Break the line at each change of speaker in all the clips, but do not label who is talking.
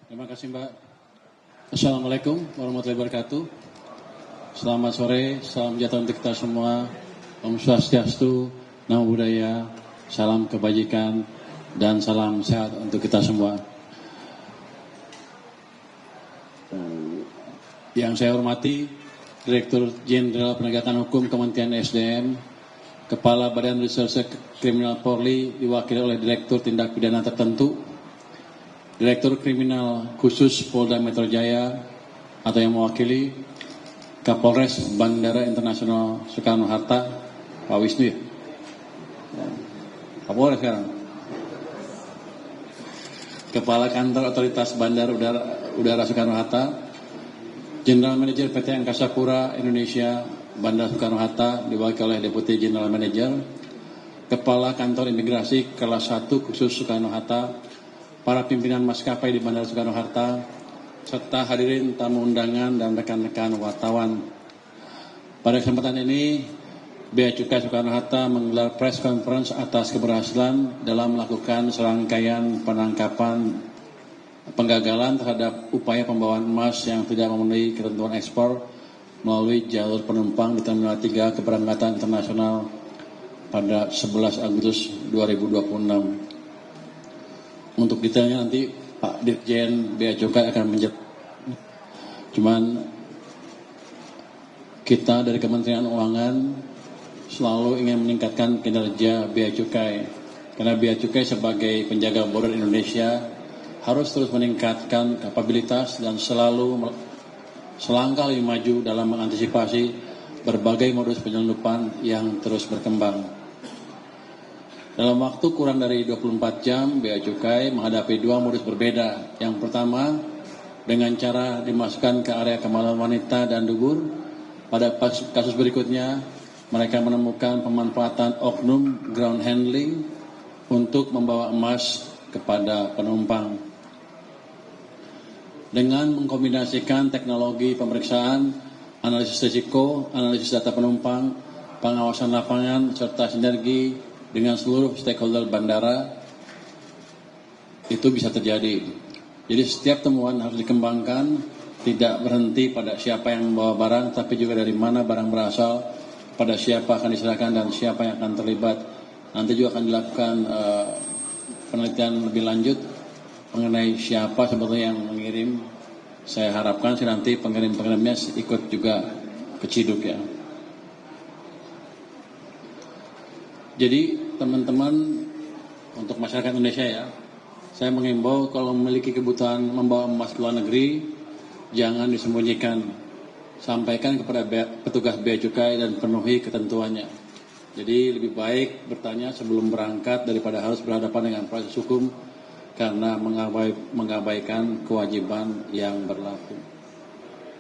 Terima kasih Mbak. Assalamualaikum warahmatullahi wabarakatuh. Selamat sore, salam sejahtera untuk kita semua. Om Swastiastu, Namo Buddhaya, salam kebajikan, dan salam sehat untuk kita semua. Yang saya hormati, Direktur Jenderal Penegakan Hukum Kementerian SDM, Kepala Badan Reserse Kriminal Polri diwakili oleh Direktur Tindak Pidana Tertentu, Direktur Kriminal Khusus Polda Metro Jaya atau yang mewakili Kapolres Bandara Internasional Soekarno-Hatta, Pak Wisnu ya? Kapolres sekarang. Kepala Kantor Otoritas Bandar Udara Soekarno-Hatta, General Manager PT Angkasa Pura Indonesia Bandara Soekarno-Hatta diwakili oleh Deputi General Manager, Kepala Kantor Imigrasi Kelas 1 Khusus Soekarno-Hatta, para pimpinan maskapai di Bandara Soekarno-Hatta, serta hadirin tamu undangan dan rekan-rekan wartawan. Pada kesempatan ini, Bea Cukai Soekarno-Hatta menggelar press conference atas keberhasilan dalam melakukan serangkaian penangkapan penggagalan terhadap upaya pembawaan emas yang tidak memenuhi ketentuan ekspor melalui jalur penumpang di Terminal 3 Keberangkatan Internasional pada 11 Agustus 2026. Untuk detailnya nanti Pak Dirjen Bea Cukai akan menjelaskan. Cuman kita dari Kementerian Keuangan selalu ingin meningkatkan kinerja Bea Cukai. Karena Bea Cukai sebagai penjaga border Indonesia harus terus meningkatkan kapabilitas dan selalu selangkah lebih maju dalam mengantisipasi berbagai modus penyelundupan yang terus berkembang. Dalam waktu kurang dari 24 jam, Bea Cukai menghadapi dua modus berbeda. Yang pertama, dengan cara dimasukkan ke area kemaluan wanita dan dubur. Pada kasus berikutnya, mereka menemukan pemanfaatan oknum ground handling untuk membawa emas kepada penumpang. Dengan mengkombinasikan teknologi pemeriksaan, analisis risiko, analisis data penumpang, pengawasan lapangan, serta sinergi dengan seluruh stakeholder bandara, itu bisa terjadi. Jadi setiap temuan harus dikembangkan, tidak berhenti pada siapa yang membawa barang, tapi juga dari mana barang berasal, pada siapa akan diserahkan dan siapa yang akan terlibat. Nanti juga akan dilakukan penelitian lebih lanjut mengenai siapa sebetulnya yang mengirim. Saya harapkan sih nanti pengirim-pengirimnya ikut juga keciduk ya. Jadi teman-teman, untuk masyarakat Indonesia ya, saya mengimbau kalau memiliki kebutuhan membawa emas ke luar negeri, jangan disembunyikan. Sampaikan kepada petugas Bea Cukai dan penuhi ketentuannya. Jadi lebih baik bertanya sebelum berangkat daripada harus berhadapan dengan proses hukum karena mengabaikan kewajiban yang berlaku.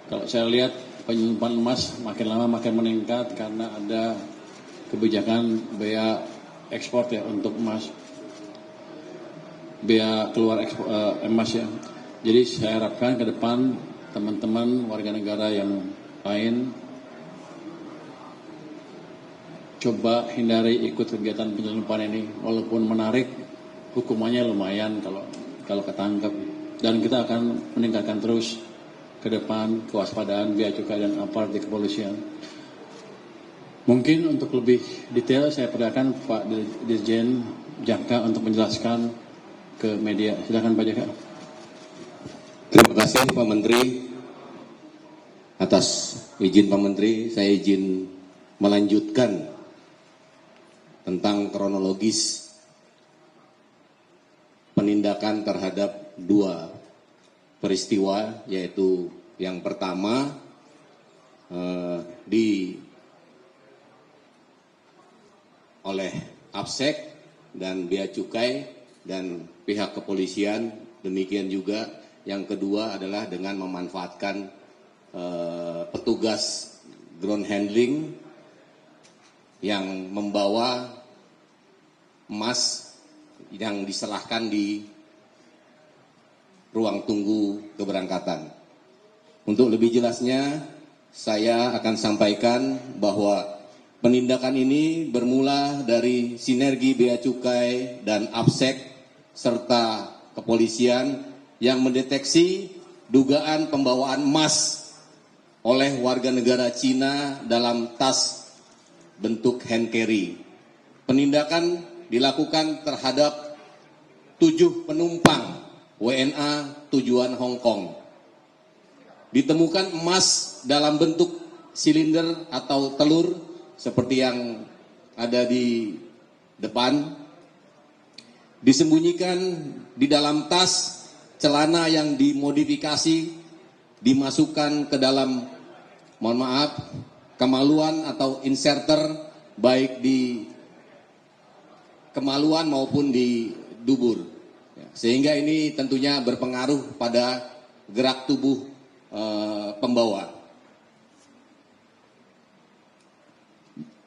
Kalau saya lihat penyelundupan emas makin lama makin meningkat karena ada kebijakan bea ekspor ya untuk emas, bea keluar ekspor, emas ya. Jadi saya harapkan ke depan teman-teman warga negara yang lain coba hindari ikut kegiatan penyelundupan ini, walaupun menarik hukumannya lumayan kalau ketangkep, dan kita akan meningkatkan terus ke depan kewaspadaan Bea Cukai dan aparat di kepolisian. Mungkin untuk lebih detail saya persilakan Pak Dirjen Jaka untuk menjelaskan ke media. Silakan Pak Jaka.
Terima kasih Pak Menteri. Atas izin Pak Menteri, saya izin melanjutkan tentang kronologis penindakan terhadap dua peristiwa, yaitu yang pertama oleh APSEK dan Bea Cukai dan pihak kepolisian, demikian juga yang kedua adalah dengan memanfaatkan petugas ground handling yang membawa emas yang diserahkan di ruang tunggu keberangkatan. Untuk lebih jelasnya, saya akan sampaikan bahwa penindakan ini bermula dari sinergi Bea Cukai dan APSEK serta kepolisian yang mendeteksi dugaan pembawaan emas oleh warga negara Cina dalam tas bentuk hand carry. Penindakan dilakukan terhadap 7 penumpang WNA tujuan Hong Kong. Ditemukan emas dalam bentuk silinder atau telur seperti yang ada di depan. Disembunyikan di dalam tas celana yang dimodifikasi, dimasukkan ke dalam, mohon maaf, kemaluan atau inserter, baik di kemaluan maupun di dubur. Sehingga ini tentunya berpengaruh pada gerak tubuh pembawa.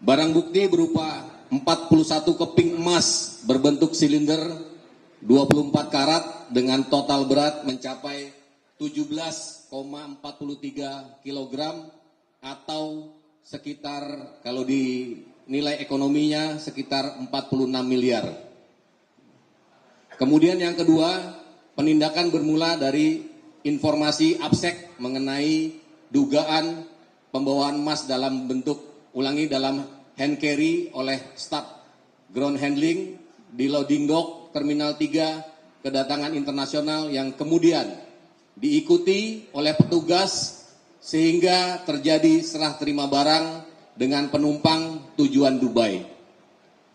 Barang bukti berupa 41 keping emas berbentuk silinder 24 karat dengan total berat mencapai 17,43 kg atau sekitar, kalau di nilai ekonominya, sekitar 46 miliar. Kemudian yang kedua, penindakan bermula dari informasi absek mengenai dugaan pembawaan emas dalam bentuk, dalam hand carry oleh staf ground handling di loading dock Terminal 3 kedatangan internasional yang kemudian diikuti oleh petugas sehingga terjadi serah terima barang dengan penumpang tujuan Dubai.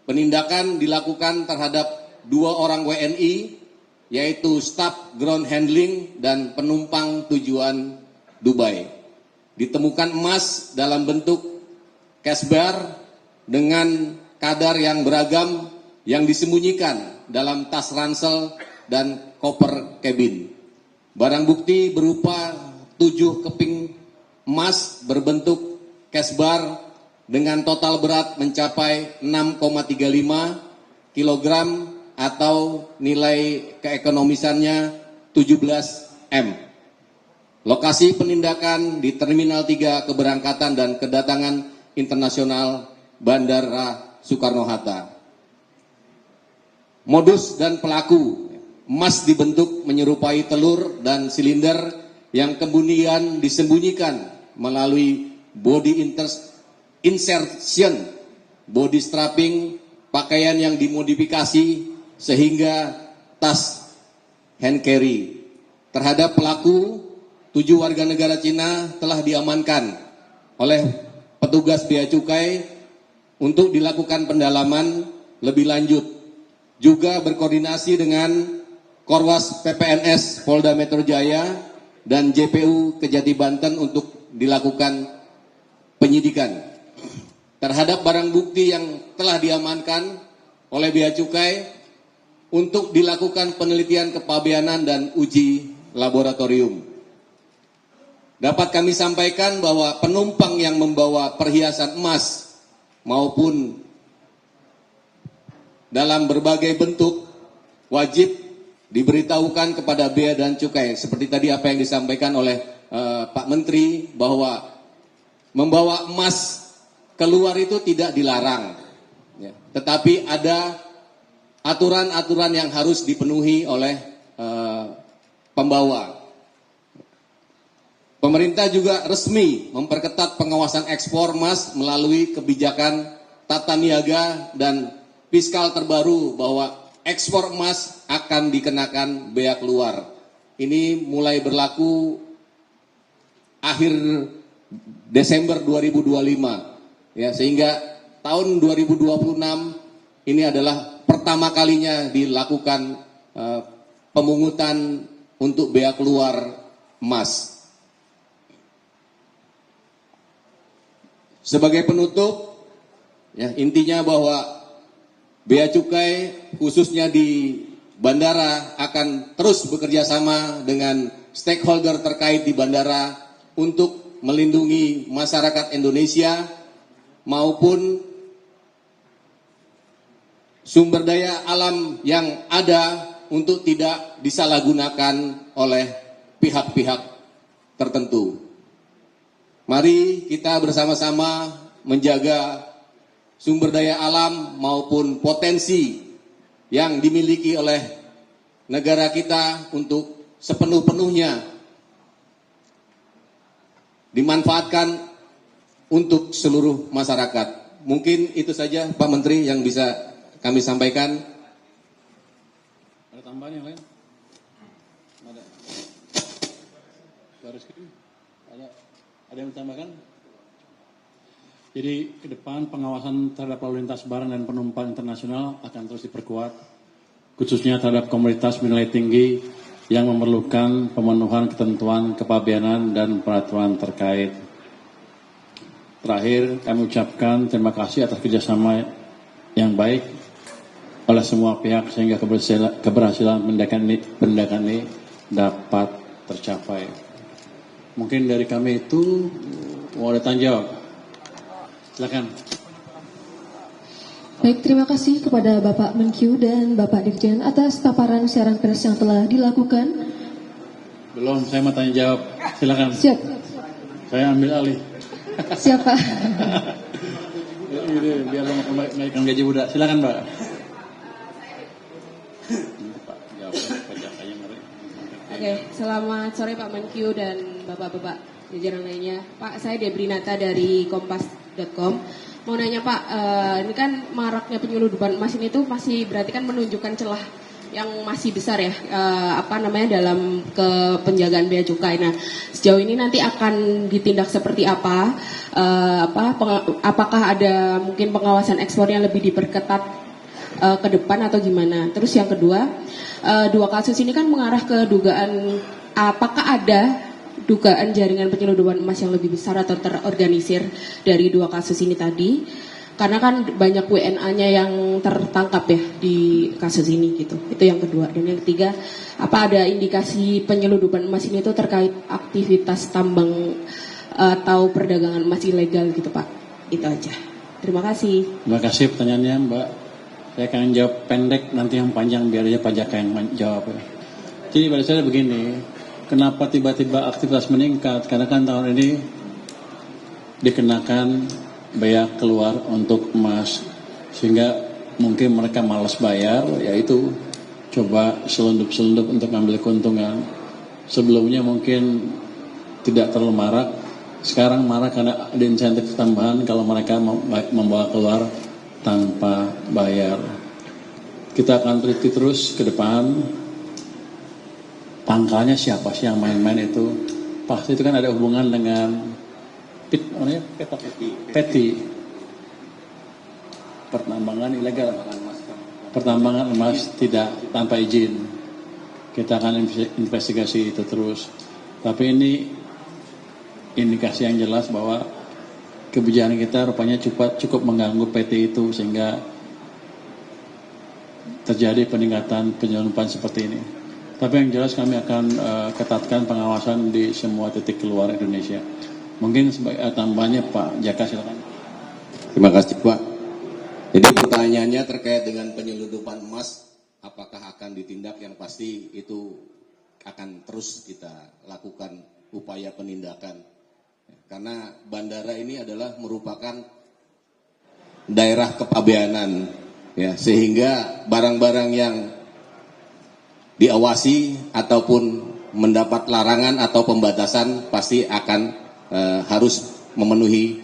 Penindakan dilakukan terhadap 2 orang WNI, yaitu staf ground handling dan penumpang tujuan Dubai. Ditemukan emas dalam bentuk cash bar dengan kadar yang beragam yang disembunyikan dalam tas ransel dan koper kabin. Barang bukti berupa 7 keping emas berbentuk cash bar dengan total berat mencapai 6,35 kg atau nilai keekonomisannya 17 M. Lokasi penindakan di Terminal 3 keberangkatan dan kedatangan internasional Bandara Soekarno-Hatta. Modus dan pelaku: emas dibentuk menyerupai telur dan silinder yang kemudian disembunyikan melalui body insertion, body strapping, pakaian yang dimodifikasi sehingga tas hand carry. Terhadap pelaku, 7 warga negara Cina telah diamankan oleh petugas Bea Cukai untuk dilakukan pendalaman lebih lanjut. Juga berkoordinasi dengan Korwas PPNS Polda Metro Jaya dan JPU Kejati Banten untuk dilakukan penyidikan. Terhadap barang bukti yang telah diamankan oleh Bea Cukai untuk dilakukan penelitian kepabeanan dan uji laboratorium. Dapat kami sampaikan bahwa penumpang yang membawa perhiasan emas maupun dalam berbagai bentuk wajib diberitahukan kepada Bea dan Cukai. Seperti tadi apa yang disampaikan oleh Pak Menteri, bahwa membawa emas keluar itu tidak dilarang, ya, tetapi ada aturan-aturan yang harus dipenuhi oleh pembawa. Pemerintah juga resmi memperketat pengawasan ekspor emas melalui kebijakan tata niaga dan fiskal terbaru bahwa ekspor emas akan dikenakan bea keluar. Ini mulai berlaku akhir Desember 2025. Ya, sehingga tahun 2026 ini adalah pertama kalinya dilakukan pemungutan untuk bea keluar emas. Sebagai penutup, ya, intinya bahwa Bea Cukai khususnya di bandara akan terus bekerja sama dengan stakeholder terkait di bandara untuk melindungi masyarakat Indonesia maupun sumber daya alam yang ada untuk tidak disalahgunakan oleh pihak-pihak tertentu. Mari kita bersama-sama menjaga sumber daya alam maupun potensi yang dimiliki oleh negara kita untuk sepenuh-penuhnya dimanfaatkan untuk seluruh masyarakat. Mungkin itu saja Pak Menteri yang bisa kami sampaikan.
Ada tambahan yang lain? Ada. Ada yang ditambahkan? Jadi ke depan pengawasan terhadap lalu lintas barang dan penumpang internasional akan terus diperkuat, khususnya terhadap komoditas bernilai tinggi yang memerlukan pemenuhan ketentuan kepabeanan dan peraturan terkait. Terakhir, kami ucapkan terima kasih atas kerjasama yang baik oleh semua pihak sehingga keberhasilan penindakan ini dapat tercapai. Mungkin dari kami itu mau ada tanya jawab. Silakan.
Baik, terima kasih kepada Bapak Menkyu dan Bapak Dirjen atas paparan siaran pers yang telah dilakukan.
Belum, saya mau tanya jawab. Silakan.
Siap.
Saya ambil alih.
Siapa?
Ini biar lo naikkan gaji budak. Silakan, Mbak.
Oke, selamat sore Pak Menkyu dan Bapak-bapak jajaran lainnya. Pak, saya Debrinata dari Kompas.com. Mau nanya Pak, ini kan maraknya penyeludupan emas ini tuh masih berarti kan menunjukkan celah yang masih besar ya, dalam penjagaan bea cukai. Nah, sejauh ini nanti akan ditindak seperti apa? Apakah ada mungkin pengawasan ekspor yang lebih diperketat ke depan atau gimana? Terus yang kedua, dua kasus ini kan mengarah ke dugaan, apakah ada dugaan jaringan penyeludupan emas yang lebih besar atau terorganisir dari dua kasus ini tadi? Karena kan banyak WNA-nya yang tertangkap ya di kasus ini gitu. Itu yang kedua. Dan yang ketiga, apa ada indikasi penyeludupan emas ini tuh terkait aktivitas tambang atau perdagangan emas ilegal gitu Pak? Itu aja. Terima kasih.
Terima kasih pertanyaannya Mbak. Saya akan jawab pendek, nanti yang panjang biar aja Pak Jaka yang jawab. Jadi pada saya begini, kenapa tiba-tiba aktivitas meningkat? Karena kan tahun ini dikenakan bea keluar untuk emas, sehingga mungkin mereka malas bayar, yaitu coba selundup-selundup untuk mengambil keuntungan. Sebelumnya mungkin tidak terlalu marak, sekarang marak karena ada insentif tambahan kalau mereka membawa keluar tanpa bayar. Kita akan teliti terus ke depan, pangkalnya siapa sih yang main-main itu. Pasti itu kan ada hubungan dengan peti, pertambangan ilegal, pertambangan emas tidak tanpa izin. Kita akan investigasi itu terus. Tapi ini indikasi yang jelas bahwa kebijakan kita rupanya cukup mengganggu PT itu sehingga terjadi peningkatan penyelundupan seperti ini. Tapi yang jelas kami akan ketatkan pengawasan di semua titik keluar Indonesia. Mungkin sebagai tambahannya Pak Jaka, silakan.
Terima kasih Pak. Jadi pertanyaannya terkait dengan penyelundupan emas, apakah akan ditindak? Yang pasti itu akan terus kita lakukan upaya penindakan. Karena bandara ini adalah merupakan daerah kepabeanan, ya, sehingga barang-barang yang diawasi ataupun mendapat larangan atau pembatasan pasti akan harus memenuhi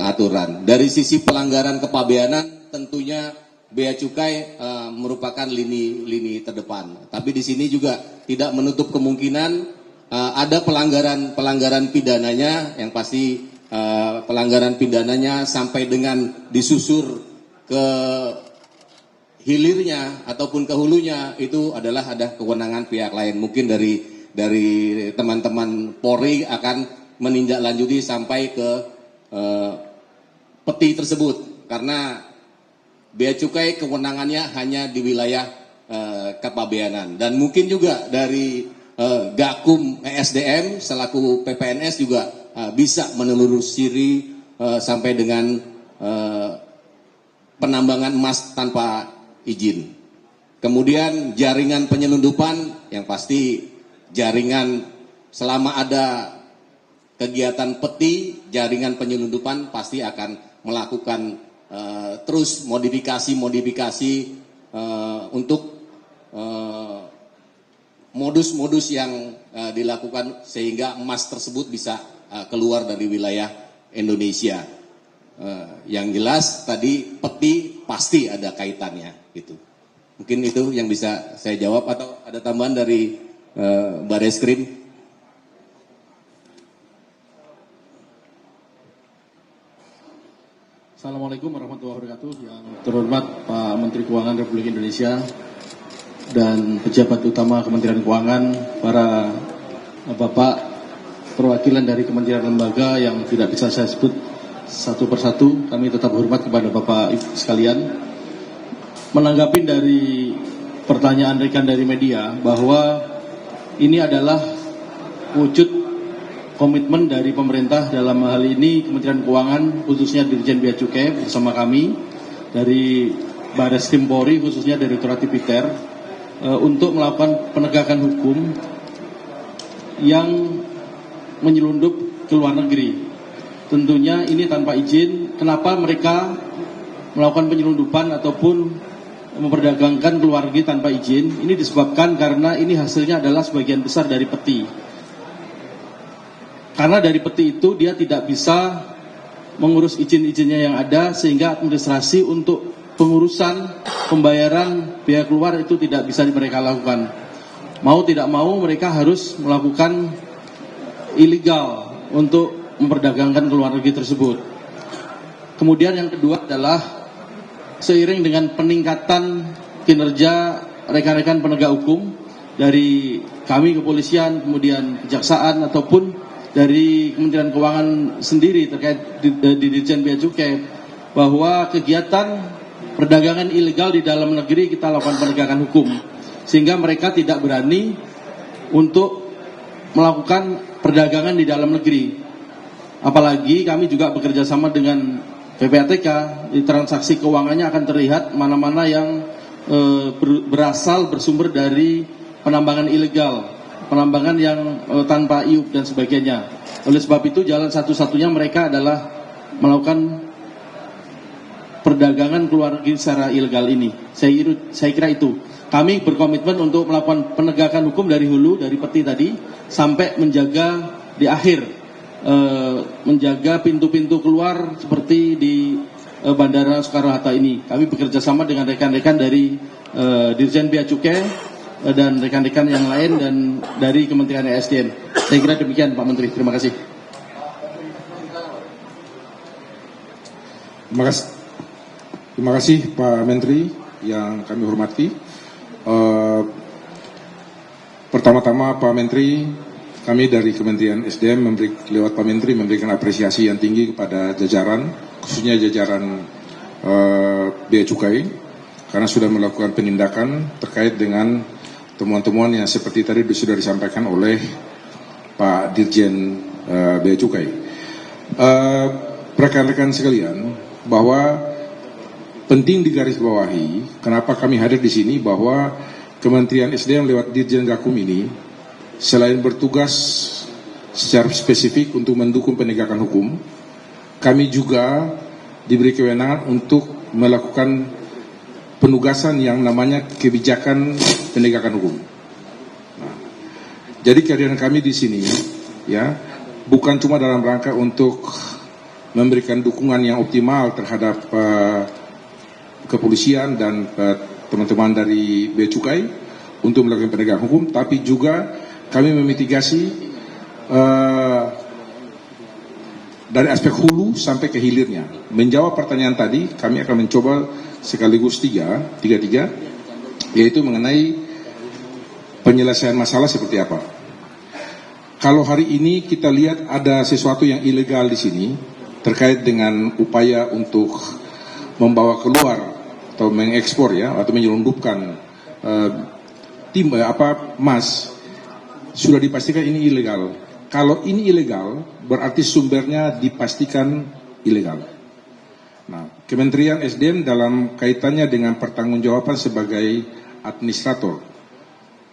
aturan. Dari sisi pelanggaran kepabeanan, tentunya bea cukai merupakan lini terdepan. Tapi di sini juga tidak menutup kemungkinan ada pelanggaran pidananya, yang pasti pelanggaran pidananya sampai dengan disusur ke hilirnya ataupun ke hulunya itu adalah ada kewenangan pihak lain. Mungkin dari teman-teman Polri akan menindaklanjuti sampai ke peti tersebut, karena bea cukai kewenangannya hanya di wilayah kepabeanan. Dan mungkin juga dari Gakum ESDM selaku PPNS juga bisa menelusuri sampai dengan penambangan emas tanpa izin. Kemudian jaringan penyelundupan, yang pasti jaringan selama ada kegiatan peti, jaringan penyelundupan pasti akan melakukan terus modifikasi untuk modus-modus yang dilakukan sehingga emas tersebut bisa keluar dari wilayah Indonesia. Yang jelas tadi peti pasti ada kaitannya gitu. Mungkin itu yang bisa saya jawab, atau ada tambahan dari Bareskrim?
Assalamualaikum warahmatullahi wabarakatuh. Yang terhormat Pak Menteri Keuangan Republik Indonesia dan pejabat utama Kementerian Keuangan, para Bapak perwakilan dari kementerian lembaga yang tidak bisa saya sebut satu persatu, kami tetap hormat kepada Bapak Ibu sekalian. Menanggapi dari pertanyaan rekan dari media bahwa ini adalah wujud komitmen dari pemerintah, dalam hal ini Kementerian Keuangan khususnya Dirjen Bea Cukai bersama kami dari Bareskrim Polri khususnya Direktorat Tipiter untuk melakukan penegakan hukum yang menyelundup ke luar negeri. Tentunya ini tanpa izin. Kenapa mereka melakukan penyelundupan ataupun memperdagangkan ke luar negeri tanpa izin? Ini disebabkan karena ini hasilnya adalah sebagian besar dari peti. Karena dari peti itu dia tidak bisa mengurus izin-izinnya yang ada, sehingga administrasi untuk pengurusan pembayaran biaya keluar itu tidak bisa mereka lakukan. Mau tidak mau mereka harus melakukan ilegal untuk memperdagangkan ke luar negeri tersebut. Kemudian yang kedua adalah seiring dengan peningkatan kinerja rekan-rekan penegak hukum dari kami kepolisian, kemudian kejaksaan ataupun dari Kementerian Keuangan sendiri terkait di Dirjen Bea Cukai, bahwa kegiatan perdagangan ilegal di dalam negeri kita lakukan penegakan hukum, sehingga mereka tidak berani untuk melakukan perdagangan di dalam negeri. Apalagi kami juga bekerja sama dengan PPATK, di transaksi keuangannya akan terlihat mana-mana yang bersumber dari penambangan ilegal, penambangan yang tanpa IUP dan sebagainya. Oleh sebab itu jalan satu-satunya mereka adalah melakukan perdagangan keluar negeri secara ilegal ini. Saya kira itu. Kami berkomitmen untuk melakukan penegakan hukum dari hulu, dari peti tadi, sampai menjaga di akhir, menjaga pintu-pintu keluar seperti di Bandara Soekarno-Hatta ini. Kami bekerja sama dengan rekan-rekan dari Dirjen Bea Cukai dan rekan-rekan yang lain dan dari Kementerian ESDM. Saya kira demikian Pak Menteri. Terima kasih.
Terima kasih Pak Menteri yang kami hormati. Pertama-tama Pak Menteri, kami dari Kementerian SDM lewat Pak Menteri memberikan apresiasi yang tinggi kepada jajaran, khususnya jajaran Bea Cukai, karena sudah melakukan penindakan terkait dengan temuan-temuan yang seperti tadi sudah disampaikan oleh Pak Dirjen Bea Cukai. Rekan-rekan sekalian, bahwa penting digarisbawahi kenapa kami hadir di sini, bahwa Kementerian SDM lewat Dirjen Gakum ini selain bertugas secara spesifik untuk mendukung penegakan hukum, kami juga diberi kewenangan untuk melakukan penugasan yang namanya kebijakan penegakan hukum. Nah, jadi kehadiran kami di sini ya bukan cuma dalam rangka untuk memberikan dukungan yang optimal terhadap kepolisian dan teman-teman dari Bea Cukai untuk melakukan penegakan hukum, tapi juga kami memitigasi dari aspek hulu sampai ke hilirnya. Menjawab pertanyaan tadi, kami akan mencoba sekaligus tiga, yaitu mengenai penyelesaian masalah seperti apa. Kalau hari ini kita lihat ada sesuatu yang ilegal di sini terkait dengan upaya untuk membawa keluar atau mengekspor ya atau menyelundupkan emas, sudah dipastikan ini ilegal. Kalau ini ilegal, berarti sumbernya dipastikan ilegal. Nah, Kementerian SDM dalam kaitannya dengan pertanggungjawaban sebagai administrator,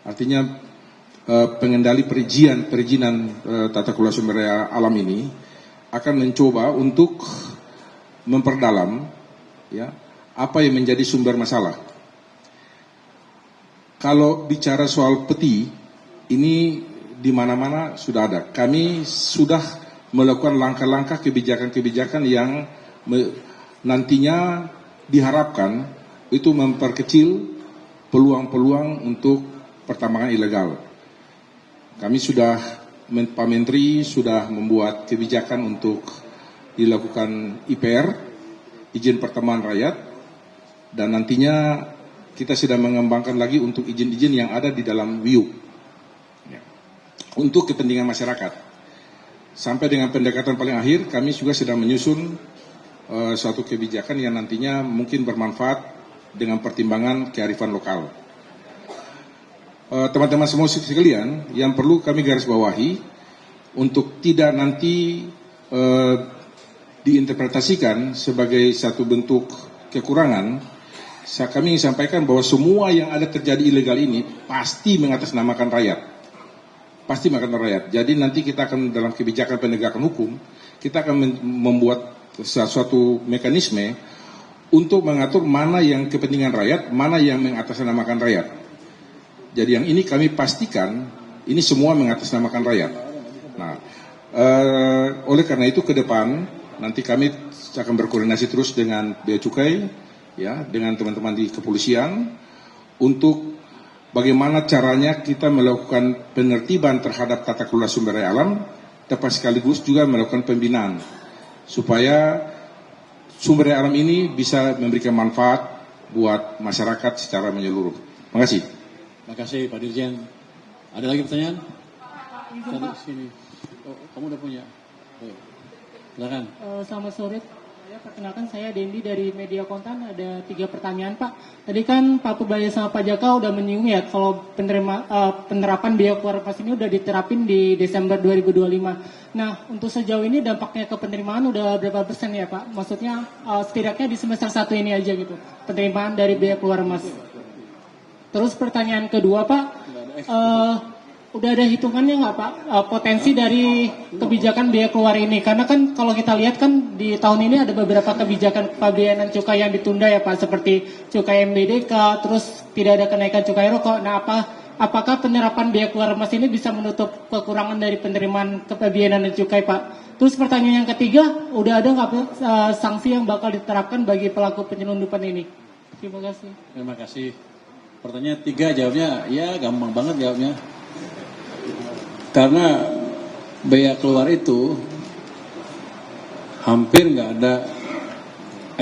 artinya pengendali perizinan tata kelola sumber daya alam ini, akan mencoba untuk memperdalam ya apa yang menjadi sumber masalah. Kalau bicara soal peti, ini di mana-mana sudah ada. Kami sudah melakukan langkah-langkah kebijakan-kebijakan yang nantinya diharapkan itu memperkecil peluang-peluang untuk pertambangan ilegal. Kami sudah, Pak Menteri sudah membuat kebijakan untuk dilakukan IPR, izin pertambangan rakyat, dan nantinya kita sedang mengembangkan lagi untuk izin-izin yang ada di dalam WIUP. Untuk kepentingan masyarakat. Sampai dengan pendekatan paling akhir, kami juga sedang menyusun suatu kebijakan yang nantinya mungkin bermanfaat dengan pertimbangan kearifan lokal. Teman-teman semua sekalian, yang perlu kami garis bawahi, untuk tidak nanti diinterpretasikan sebagai satu bentuk kekurangan, kami ingin sampaikan bahwa semua yang ada terjadi ilegal ini pasti mengatasnamakan rakyat. Pasti makan rakyat. Jadi nanti kita akan dalam kebijakan penegakan hukum, kita akan membuat suatu mekanisme untuk mengatur mana yang kepentingan rakyat, mana yang mengatasnamakan rakyat. Jadi yang ini kami pastikan, ini semua mengatasnamakan rakyat. Nah, oleh karena itu ke depan, nanti kami akan berkoordinasi terus dengan Bea Cukai, ya, dengan teman-teman di kepolisian, untuk bagaimana caranya kita melakukan penertiban terhadap tata kelola sumber daya alam, tapi sekaligus juga melakukan pembinaan, supaya sumber daya alam ini bisa memberikan manfaat buat masyarakat secara menyeluruh. Terima kasih.
Terima kasih Pak Dirjen. Ada lagi pertanyaan? Sini. Oh, kamu udah punya? Oh, silakan.
Selamat sore. Perkenalkan, saya Dendi dari Media Kontan. Ada 3 pertanyaan, Pak. Tadi kan Pak Purbaya sama Pak Jaka udah menyinggung ya kalau penerapan biaya keluar pas ini udah diterapin di Desember 2025. Nah, untuk sejauh ini dampaknya ke penerimaan udah berapa persen ya, Pak? Maksudnya setidaknya di semester 1 ini aja gitu, penerimaan dari biaya keluar mas. Terus pertanyaan kedua, Pak, udah ada hitungannya nggak Pak potensi dari kebijakan biaya keluar ini? Karena kan kalau kita lihat kan di tahun ini ada beberapa kebijakan pabeanan cukai yang ditunda ya Pak, seperti cukai MBDK, terus tidak ada kenaikan cukai rokok. Nah, apakah penerapan biaya keluar mas ini bisa menutup kekurangan dari penerimaan kepabeanan dan cukai Pak? Terus pertanyaan yang ketiga, udah ada nggak sanksi yang bakal diterapkan bagi pelaku penyelundupan ini? Terima kasih.
Terima kasih. Pertanyaan 3 jawabnya, ya gampang banget jawabnya. Karena biaya keluar itu hampir nggak ada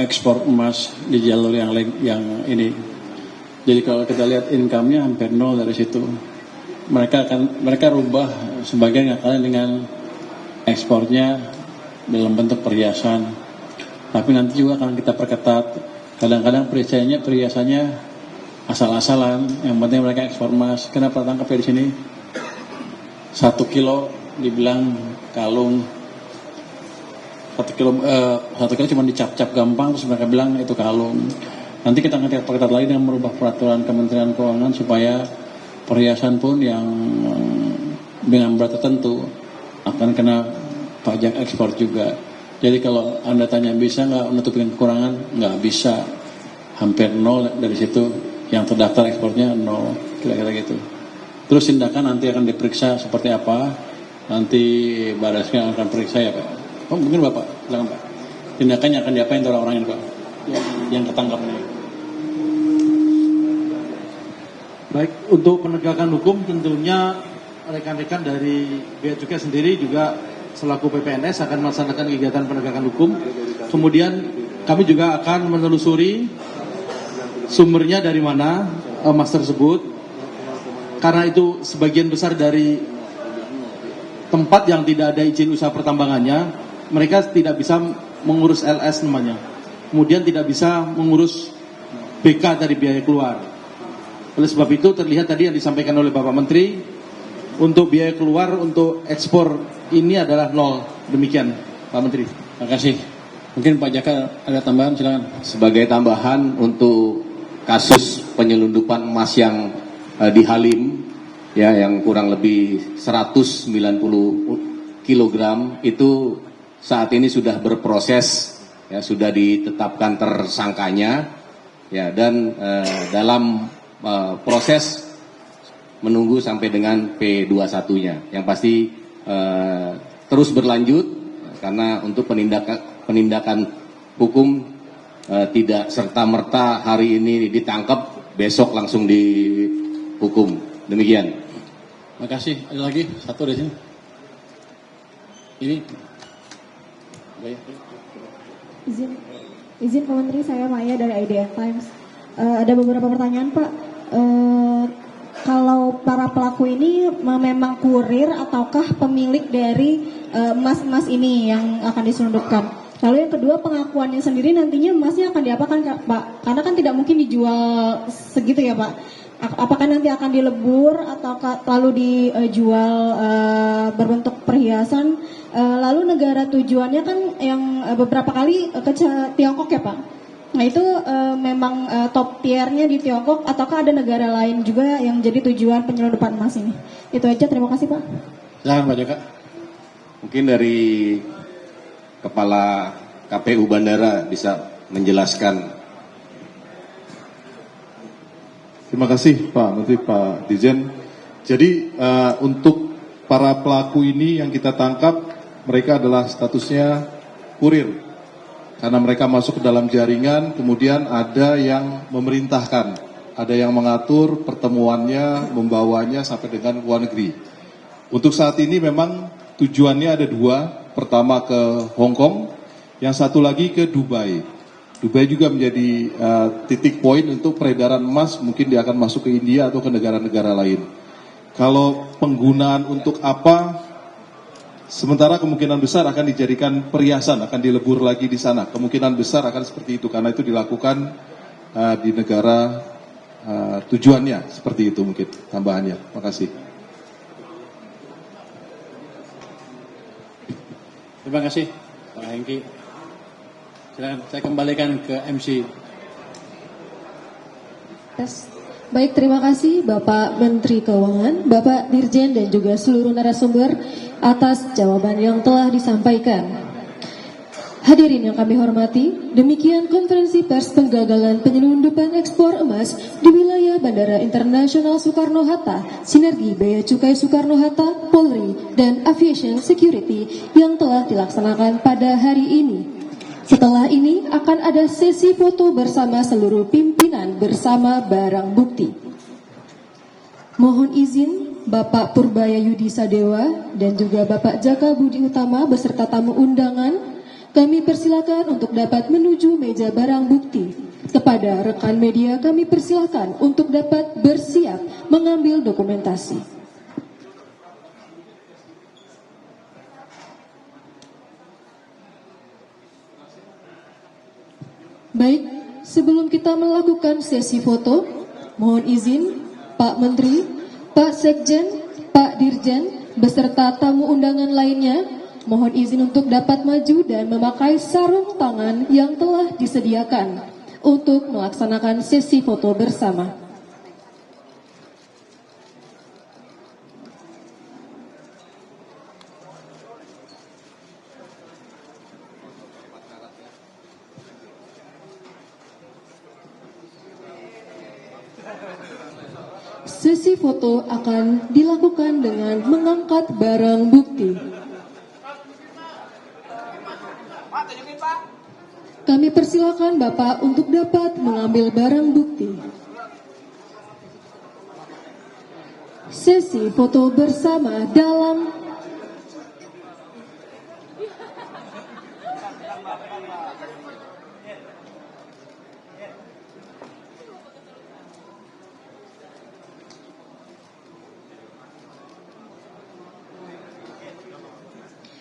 ekspor emas di jalur yang ini. Jadi kalau kita lihat income-nya hampir nol dari situ. Mereka rubah sebagian ngakalnya dengan ekspornya dalam bentuk perhiasan. Tapi nanti juga akan kita perketat. Kadang-kadang perhiasannya asal-asalan. Yang penting mereka ekspor emas. Kenapa tangkap di sini? 1 kilo dibilang kalung, 1 kilo cuma dicap-cap gampang terus mereka bilang itu kalung. Nanti kita akan perketat lagi dengan merubah peraturan Kementerian Keuangan supaya perhiasan pun yang dengan berat tertentu akan kena pajak ekspor juga. Jadi kalau Anda tanya bisa nggak menutupin kekurangan, nggak bisa, hampir nol dari situ. Yang terdaftar ekspornya nol, kira-kira gitu. Terus tindakan nanti akan diperiksa seperti apa, nanti Baraskrim akan periksa ya Pak. Oh mungkin Bapak, silakan Pak. Tindakannya akan diapain orang-orang ini Pak, yang ketangkap ini?
Baik, untuk penegakan hukum tentunya rekan-rekan dari Bea Cukai sendiri juga selaku PPNS akan melaksanakan kegiatan penegakan hukum. Kemudian kami juga akan menelusuri sumbernya dari mana emas tersebut. Karena itu sebagian besar dari tempat yang tidak ada izin usaha pertambangannya, mereka tidak bisa mengurus LS namanya. Kemudian tidak bisa mengurus BK dari biaya keluar. Oleh sebab itu terlihat tadi yang disampaikan oleh Bapak Menteri, untuk biaya keluar untuk ekspor ini adalah nol. Demikian Pak Menteri.
Terima kasih. Mungkin Pak Jaka ada tambahan, silakan.
Sebagai tambahan untuk kasus penyelundupan emas yang di Halim ya, yang kurang lebih 190 kg itu saat ini sudah berproses ya, sudah ditetapkan tersangkanya ya, dan dalam proses menunggu sampai dengan P21-nya. Yang pasti terus berlanjut karena untuk penindakan hukum tidak serta-merta hari ini ditangkap, besok langsung dihukum. Demikian.
Terima kasih. Ada lagi satu di sini. Ini.
Izin Pak Menteri, saya Maya dari IDN Times. Ada beberapa pertanyaan Pak. Kalau para pelaku ini memang kurir ataukah pemilik dari emas-emas ini yang akan diselundupkan? Lalu yang kedua, pengakuannya sendiri nantinya emasnya akan diapakan Pak? Karena kan tidak mungkin dijual segitu ya Pak. Apakah nanti akan dilebur atau lalu dijual berbentuk perhiasan? Lalu negara tujuannya kan yang beberapa kali ke Tiongkok ya Pak? Nah itu memang top tiernya di Tiongkok ataukah ada negara lain juga yang jadi tujuan penyelundupan emas ini? Itu aja, terima kasih Pak.
Silakan Pak Jaka.
Mungkin dari Kepala KPU Bandara bisa menjelaskan.
Terima kasih Pak Menteri, Pak Dirjen. Jadi untuk para pelaku ini yang kita tangkap, mereka adalah statusnya kurir. Karena mereka masuk ke dalam jaringan, kemudian ada yang memerintahkan, ada yang mengatur pertemuannya, membawanya sampai dengan luar negeri. Untuk saat ini memang tujuannya ada dua, pertama ke Hong Kong, yang satu lagi ke Dubai. Dubai juga menjadi titik poin untuk peredaran emas, mungkin dia akan masuk ke India atau ke negara-negara lain. Kalau penggunaan untuk apa? Sementara kemungkinan besar akan dijadikan perhiasan, akan dilebur lagi di sana. Kemungkinan besar akan seperti itu, karena itu dilakukan di negara tujuannya. Seperti itu mungkin tambahannya. Terima kasih.
Terima kasih Pak Hengki. Silakan saya kembalikan ke MC.
Baik, terima kasih Bapak Menteri Keuangan, Bapak Dirjen dan juga seluruh narasumber atas jawaban yang telah disampaikan. Hadirin yang kami hormati, demikian konferensi pers penggagalan penyelundupan ekspor emas di wilayah Bandara Internasional Soekarno-Hatta, Sinergi Bea Cukai Soekarno-Hatta, Polri, dan Aviation Security yang telah dilaksanakan pada hari ini. Setelah ini akan ada sesi foto bersama seluruh pimpinan bersama barang bukti. Mohon izin Bapak Purbaya Yudi Sadewa dan juga Bapak Jaka Budi Utama beserta tamu undangan, kami persilakan untuk dapat menuju meja barang bukti. Kepada rekan media kami persilakan untuk dapat bersiap mengambil dokumentasi. Baik, sebelum kita melakukan sesi foto, mohon izin Pak Menteri, Pak Sekjen, Pak Dirjen, beserta tamu undangan lainnya, mohon izin untuk dapat maju dan memakai sarung tangan yang telah disediakan untuk melaksanakan sesi foto bersama. Sesi foto akan dilakukan dengan mengangkat barang bukti. Kami persilakan Bapak untuk dapat mengambil barang bukti. Sesi foto bersama dalam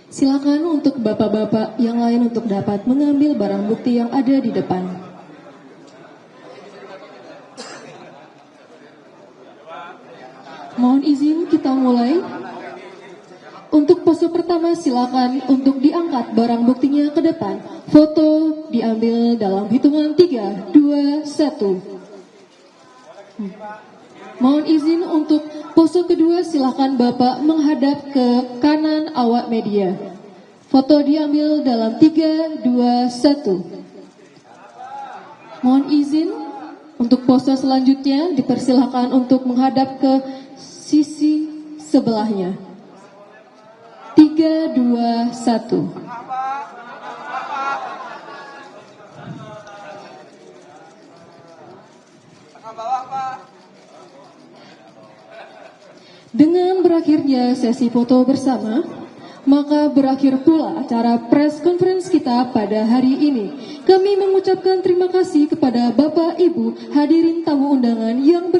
silakan untuk bapak-bapak yang lain untuk dapat mengambil barang bukti yang ada di depan. Mohon izin kita mulai. Untuk pose pertama silakan untuk diangkat barang buktinya ke depan. Foto diambil dalam hitungan 3, 2, 1. Mohon izin untuk pose kedua silakan Bapak menghadap ke kanan awak media. Foto diambil dalam 3, 2, 1. Mohon izin Untuk pose selanjutnya dipersilakan untuk menghadap ke sisi sebelahnya. 3, 2, 1. Dengan berakhirnya sesi foto bersama, maka berakhir pula acara press conference kita pada hari ini. Kami mengucapkan terima kasih kepada Bapak Ibu hadirin tamu undangan yang